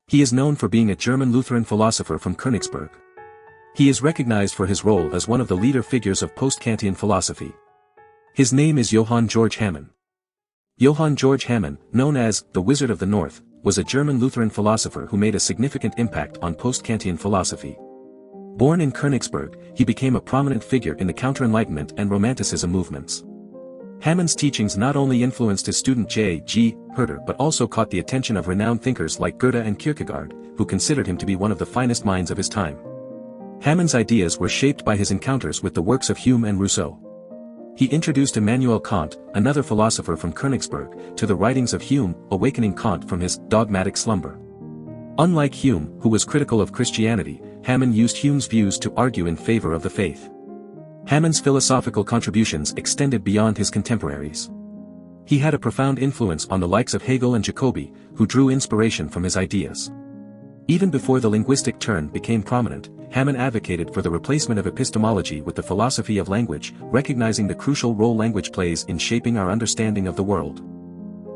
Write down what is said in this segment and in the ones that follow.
He is known for being a German Lutheran philosopher from Königsberg. He is recognized for his role as one of the leader figures of Post-Kantian philosophy. His name is Johann Georg Hamann. Johann Georg Hamann, known as the Wizard of the North, was a German Lutheran philosopher who made a significant impact on Post-Kantian philosophy. Born in Königsberg, he became a prominent figure in the Counter-Enlightenment and Romanticism movements. Hamann's teachings not only influenced his student J.G. Herder but also caught the attention of renowned thinkers like Goethe and Kierkegaard, who considered him to be one of the finest minds of his time. Hamann's ideas were shaped by his encounters with the works of Hume and Rousseau. He introduced Immanuel Kant, another philosopher from Königsberg, to the writings of Hume, awakening Kant from his dogmatic slumber. Unlike Hume, who was critical of Christianity, Hamann used Hume's views to argue in favor of the faith. Hamann's philosophical contributions extended beyond his contemporaries. He had a profound influence on the likes of Hegel and Jacobi, who drew inspiration from his ideas. Even before the linguistic turn became prominent, Hamann advocated for the replacement of epistemology with the philosophy of language, recognizing the crucial role language plays in shaping our understanding of the world.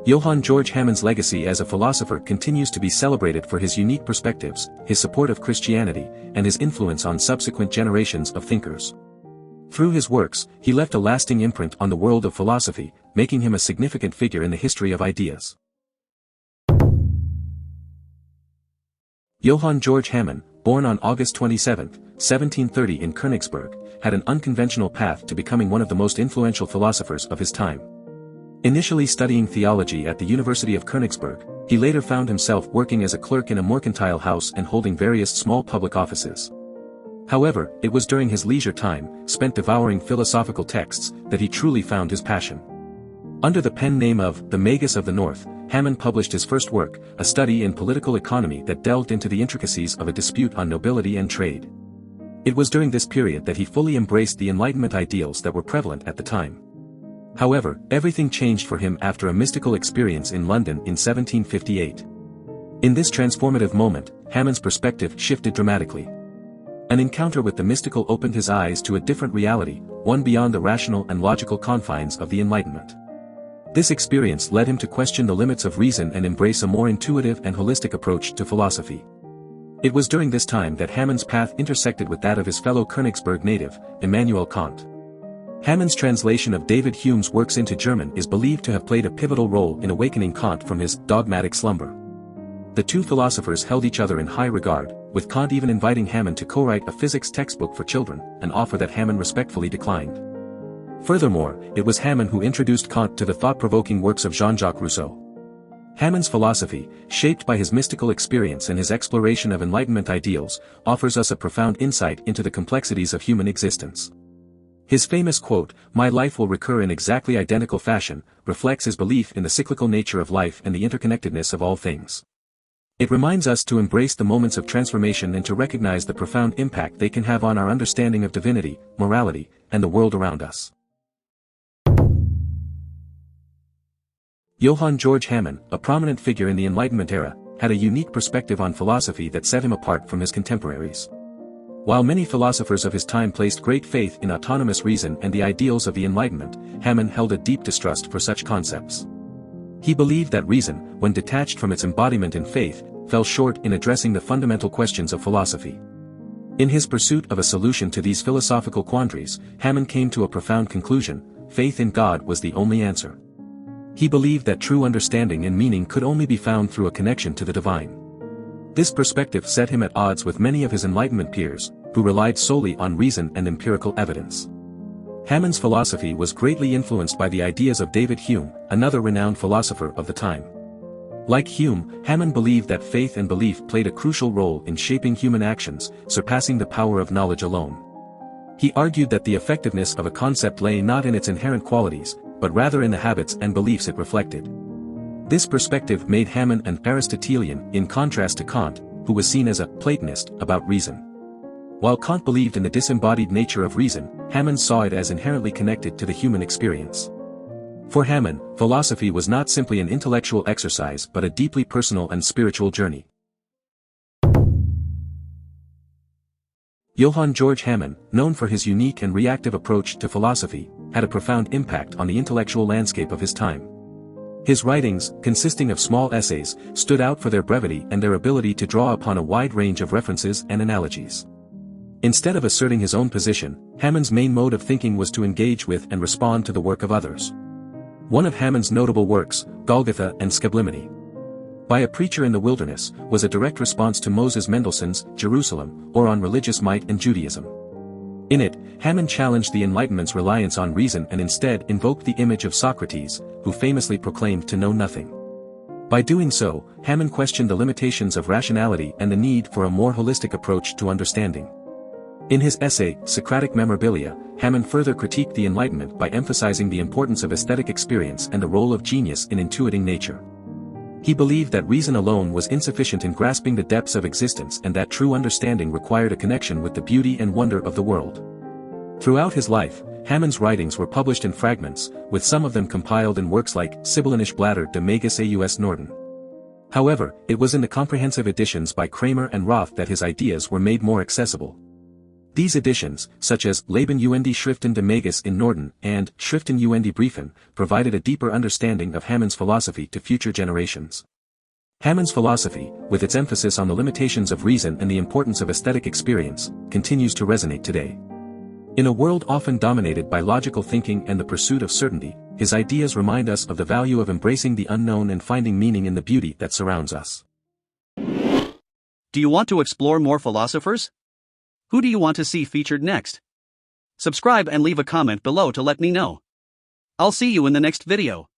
Johann Georg Hamann's legacy as a philosopher continues to be celebrated for his unique perspectives, his support of Christianity, and his influence on subsequent generations of thinkers. Through his works, he left a lasting imprint on the world of philosophy, making him a significant figure in the history of ideas. Johann Georg Hamann, born on August 27, 1730 in Königsberg, had an unconventional path to becoming one of the most influential philosophers of his time. Initially studying theology at the University of Königsberg, he later found himself working as a clerk in a mercantile house and holding various small public offices. However, it was during his leisure time, spent devouring philosophical texts, that he truly found his passion. Under the pen name of the Magus of the North, Hamann published his first work, a study in political economy that delved into the intricacies of a dispute on nobility and trade. It was during this period that he fully embraced the Enlightenment ideals that were prevalent at the time. However, everything changed for him after a mystical experience in London in 1758. In this transformative moment, Hamann's perspective shifted dramatically. An encounter with the mystical opened his eyes to a different reality, one beyond the rational and logical confines of the Enlightenment. This experience led him to question the limits of reason and embrace a more intuitive and holistic approach to philosophy. It was during this time that Hamann's path intersected with that of his fellow Königsberg native, Immanuel Kant. Hamann's translation of David Hume's works into German is believed to have played a pivotal role in awakening Kant from his dogmatic slumber. The two philosophers held each other in high regard, with Kant even inviting Hamann to co-write a physics textbook for children, an offer that Hamann respectfully declined. Furthermore, it was Hamann who introduced Kant to the thought-provoking works of Jean-Jacques Rousseau. Hamann's philosophy, shaped by his mystical experience and his exploration of Enlightenment ideals, offers us a profound insight into the complexities of human existence. His famous quote, "My life will recur in exactly identical fashion," reflects his belief in the cyclical nature of life and the interconnectedness of all things. It reminds us to embrace the moments of transformation and to recognize the profound impact they can have on our understanding of divinity, morality, and the world around us. Johann Georg Hamann, a prominent figure in the Enlightenment era, had a unique perspective on philosophy that set him apart from his contemporaries. While many philosophers of his time placed great faith in autonomous reason and the ideals of the Enlightenment, Hamann held a deep distrust for such concepts. He believed that reason, when detached from its embodiment in faith, fell short in addressing the fundamental questions of philosophy. In his pursuit of a solution to these philosophical quandaries, Hamann came to a profound conclusion: faith in God was the only answer. He believed that true understanding and meaning could only be found through a connection to the divine. This perspective set him at odds with many of his Enlightenment peers, who relied solely on reason and empirical evidence. Hamann's philosophy was greatly influenced by the ideas of David Hume, another renowned philosopher of the time. Like Hume, Hamann believed that faith and belief played a crucial role in shaping human actions, surpassing the power of knowledge alone. He argued that the effectiveness of a concept lay not in its inherent qualities, but rather in the habits and beliefs it reflected. This perspective made Hamann an Aristotelian, in contrast to Kant, who was seen as a Platonist about reason. While Kant believed in the disembodied nature of reason, Hamann saw it as inherently connected to the human experience. For Hamann, philosophy was not simply an intellectual exercise but a deeply personal and spiritual journey. Johann Georg Hamann, known for his unique and reactive approach to philosophy, had a profound impact on the intellectual landscape of his time. His writings, consisting of small essays, stood out for their brevity and their ability to draw upon a wide range of references and analogies. Instead of asserting his own position, Hamann's main mode of thinking was to engage with and respond to the work of others. One of Hamann's notable works, Golgotha and Sublimity, by a Preacher in the Wilderness, was a direct response to Moses Mendelssohn's Jerusalem, or On Religious Might and Judaism. In it, Hamann challenged the Enlightenment's reliance on reason and instead invoked the image of Socrates, who famously proclaimed to know nothing. By doing so, Hamann questioned the limitations of rationality and the need for a more holistic approach to understanding. In his essay, Socratic Memorabilia, Hamann further critiqued the Enlightenment by emphasizing the importance of aesthetic experience and the role of genius in intuiting nature. He believed that reason alone was insufficient in grasping the depths of existence and that true understanding required a connection with the beauty and wonder of the world. Throughout his life, Hamann's writings were published in fragments, with some of them compiled in works like Sibyllinische Blätter de Magus aus Norden. However, it was in the comprehensive editions by Kramer and Roth that his ideas were made more accessible. These editions, such as Leben und die Schriften de Magus in Norden and Schriften und die Briefen, provided a deeper understanding of Hamann's philosophy to future generations. Hamann's philosophy, with its emphasis on the limitations of reason and the importance of aesthetic experience, continues to resonate today. In a world often dominated by logical thinking and the pursuit of certainty, his ideas remind us of the value of embracing the unknown and finding meaning in the beauty that surrounds us. Do you want to explore more philosophers? Who do you want to see featured next? Subscribe and leave a comment below to let me know. I'll see you in the next video.